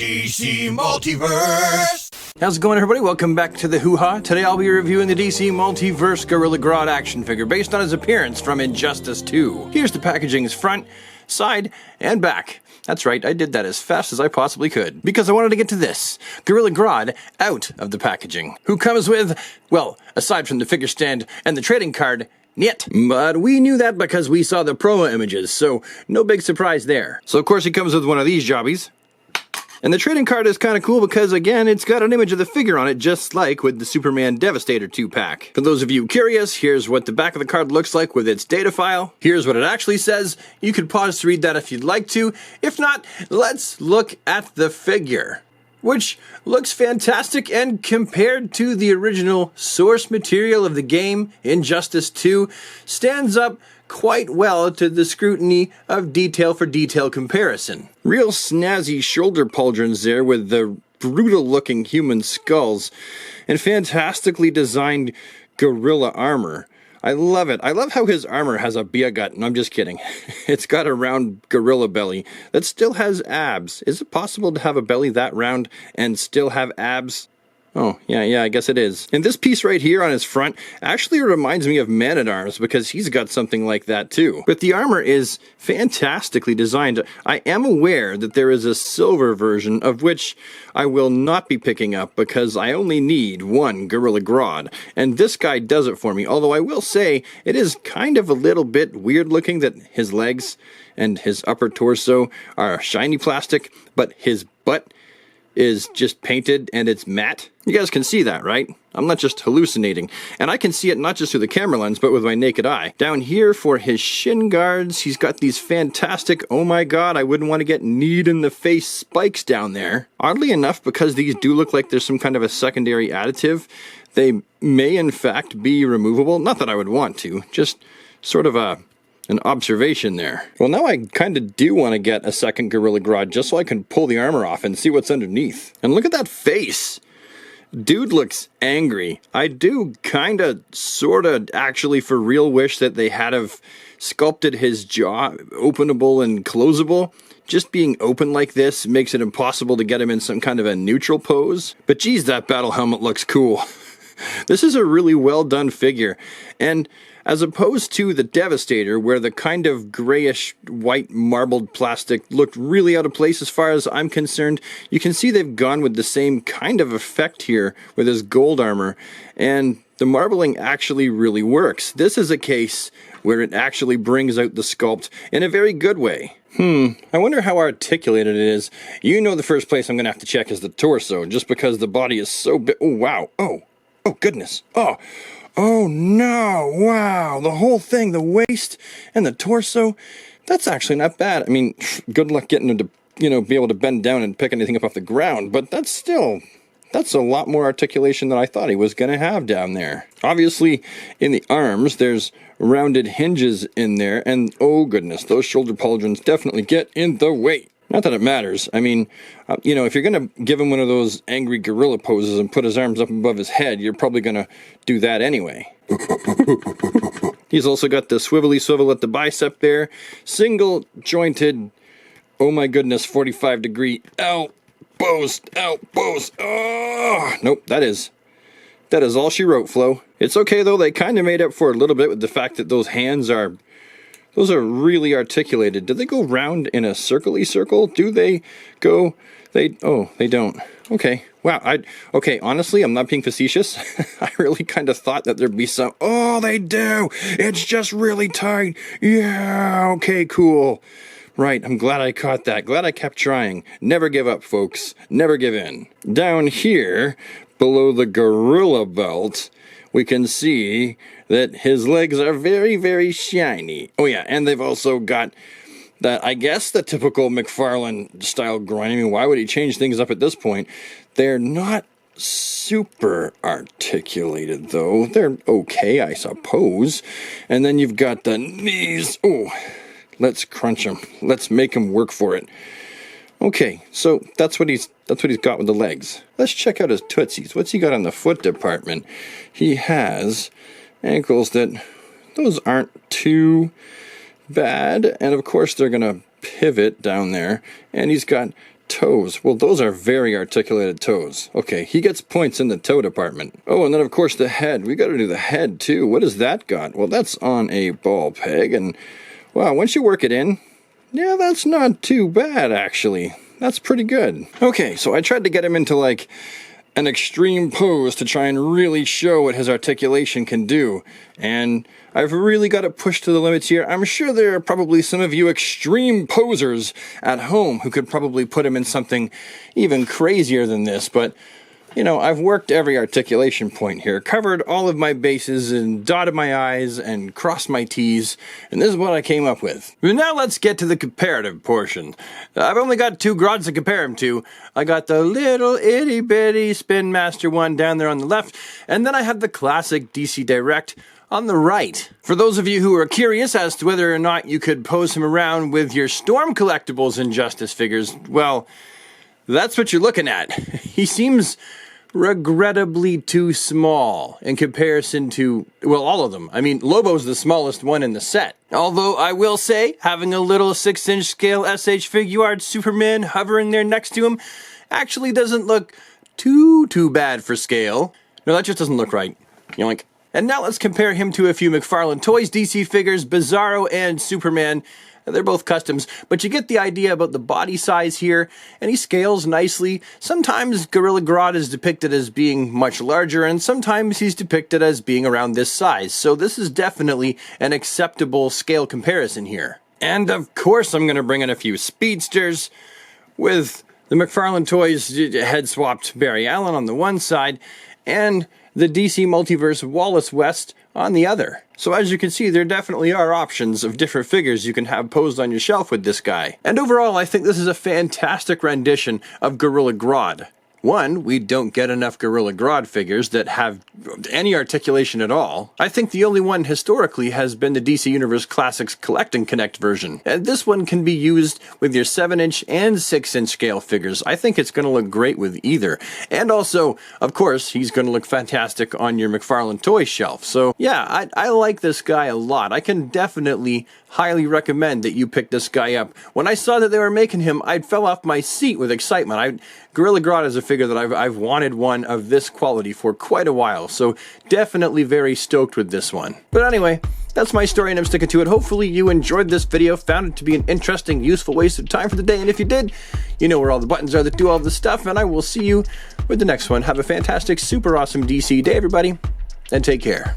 DC Multiverse! How's it going, everybody? Welcome back to the Hoo-Ha. Today I'll be reviewing the DC Multiverse Gorilla Grodd action figure based on his appearance from Injustice 2. Here's the packaging's front, side, and back. That's right, I did that as fast as I possibly could, because I wanted to get to this, Gorilla Grodd out of the packaging, who comes with, well, aside from the figure stand and the trading card, Niet. But we knew that because we saw the promo images, so no big surprise there. So of course he comes with one of these jobbies. And the trading card is kind of cool because, again, it's got an image of the figure on it, just like with the Superman Devastator 2-pack. For those of you curious, here's what the back of the card looks like with its data file. Here's what it actually says. You could pause to read that if you'd like to. If not, let's look at the figure, which looks fantastic, and compared to the original source material of the game, Injustice 2, stands up quite well to the scrutiny of detail for detail comparison. Real snazzy shoulder pauldrons there with the brutal looking human skulls and fantastically designed gorilla armor. I love it. I love how his armor has a beer gut, and I'm just kidding. It's got a round gorilla belly that still has abs. Is it possible to have a belly that round and still have abs? Oh, yeah, I guess it is. And this piece right here on his front actually reminds me of Man-at-Arms because he's got something like that too. But the armor is fantastically designed. I am aware that there is a silver version of which I will not be picking up because I only need one Gorilla Grodd. And this guy does it for me, although I will say it is kind of a little bit weird looking that his legs and his upper torso are shiny plastic, but his butt is just painted and it's matte. You guys can see that, right? I'm not just hallucinating. And I can see it not just through the camera lens, but with my naked eye. Down here for his shin guards, he's got these fantastic, oh my god, I wouldn't want to get kneed in the face spikes down there. Oddly enough, because these do look like there's some kind of a secondary additive, they may in fact be removable. Not that I would want to, just sort of an observation there. Well, now I kind of do want to get a second Gorilla Grodd just so I can pull the armor off and see what's underneath. And look at that face! Dude looks angry. I do kind of, sort of, actually for real wish that they had have sculpted his jaw openable and closable. Just being open like this makes it impossible to get him in some kind of a neutral pose. But geez, that battle helmet looks cool. This is a really well done figure. And as opposed to the Devastator, where the kind of grayish white marbled plastic looked really out of place as far as I'm concerned, you can see they've gone with the same kind of effect here with his gold armor, and the marbling actually really works. This is a case where it actually brings out the sculpt in a very good way. I wonder how articulated it is. You know the first place I'm going to have to check is the torso, just because the body is so big. Oh, wow. Oh goodness. Oh no, wow, the whole thing, the waist and the torso, that's actually not bad. I mean, good luck getting him to, be able to bend down and pick anything up off the ground, but that's a lot more articulation than I thought he was going to have down there. Obviously, in the arms, there's rounded hinges in there, and oh goodness, those shoulder pauldrons definitely get in the way. Not that it matters. I mean, if you're going to give him one of those angry gorilla poses and put his arms up above his head, you're probably going to do that anyway. He's also got the swivelly swivel at the bicep there. Single jointed, oh my goodness, 45-degree elbows. Oh, nope, that is all she wrote, Flo. It's okay, though. They kind of made up for it a little bit with the fact that those hands are... Those are really articulated. Do they go round in a circle-y circle? Do they go... Oh, they don't. Okay. Wow. Okay, honestly, I'm not being facetious. I really kind of thought that there'd be some... Oh, they do! It's just really tight. Yeah, okay, cool. Right, I'm glad I caught that. Glad I kept trying. Never give up, folks. Never give in. Down here, below the gorilla belt, we can see that his legs are very, very shiny. Oh yeah, and they've also got that, I guess, the typical McFarlane style groin. I mean, why would he change things up at this point? They're not super articulated, though. They're okay, I suppose. And then you've got the knees. Oh, let's crunch them. Let's make him work for it. Okay, so that's what he's got with the legs. Let's check out his tootsies. What's he got on the foot department? He has ankles that, those aren't too bad, and of course they're gonna pivot down there, and he's got toes. Well, those are very articulated toes. Okay, he gets points in the toe department. Oh, and then of course the head. We gotta do the head too. What has that got? Well, that's on a ball peg, and wow, once you work it in, yeah, that's not too bad actually. That's pretty good. Okay, so I tried to get him into like an extreme pose to try and really show what his articulation can do, and I've really got it pushed to the limits here. I'm sure there are probably some of you extreme posers at home who could probably put him in something even crazier than this, but you know, I've worked every articulation point here, covered all of my bases and dotted my I's and crossed my T's, and this is what I came up with. But now let's get to the comparative portion. I've only got 2 Grodds to compare him to. I got the little itty bitty Spin Master one down there on the left, and then I have the classic DC Direct on the right. For those of you who are curious as to whether or not you could pose him around with your Storm Collectibles Injustice figures, well, that's what you're looking at. He seems regrettably too small in comparison to, well, all of them. I mean, Lobo's the smallest one in the set. Although I will say, having a little 6-inch scale SH Figuart Superman hovering there next to him actually doesn't look too bad for scale. No, that just doesn't look right. Yoink. And now let's compare him to a few McFarlane Toys DC figures, Bizarro and Superman. They're both customs, but you get the idea about the body size here, and he scales nicely. Sometimes Gorilla Grodd is depicted as being much larger, and sometimes he's depicted as being around this size, so this is definitely an acceptable scale comparison here. And of course I'm going to bring in a few speedsters, with the McFarlane Toys head-swapped Barry Allen on the one side, and the DC Multiverse Wallace West on the other. So as you can see, there definitely are options of different figures you can have posed on your shelf with this guy. And overall, I think this is a fantastic rendition of Gorilla Grodd. One, we don't get enough Gorilla Grodd figures that have any articulation at all. I think the only one historically has been the DC Universe Classics Collect and Connect version. And this one can be used with your 7-inch and 6-inch scale figures. I think it's going to look great with either. And also, of course, he's going to look fantastic on your McFarlane Toys shelf. So yeah, I like this guy a lot. I can definitely highly recommend that you pick this guy up. When I saw that they were making him, I fell off my seat with excitement. Gorilla Grodd is a figure that I've wanted one of this quality for quite a while, so definitely very stoked with this one. But anyway, that's my story and I'm sticking to it. Hopefully you enjoyed this video, found it to be an interesting, useful waste of time for the day, and if you did, you know where all the buttons are that do all the stuff, and I will see you with the next one. Have a fantastic, super awesome DC day, everybody, and take care.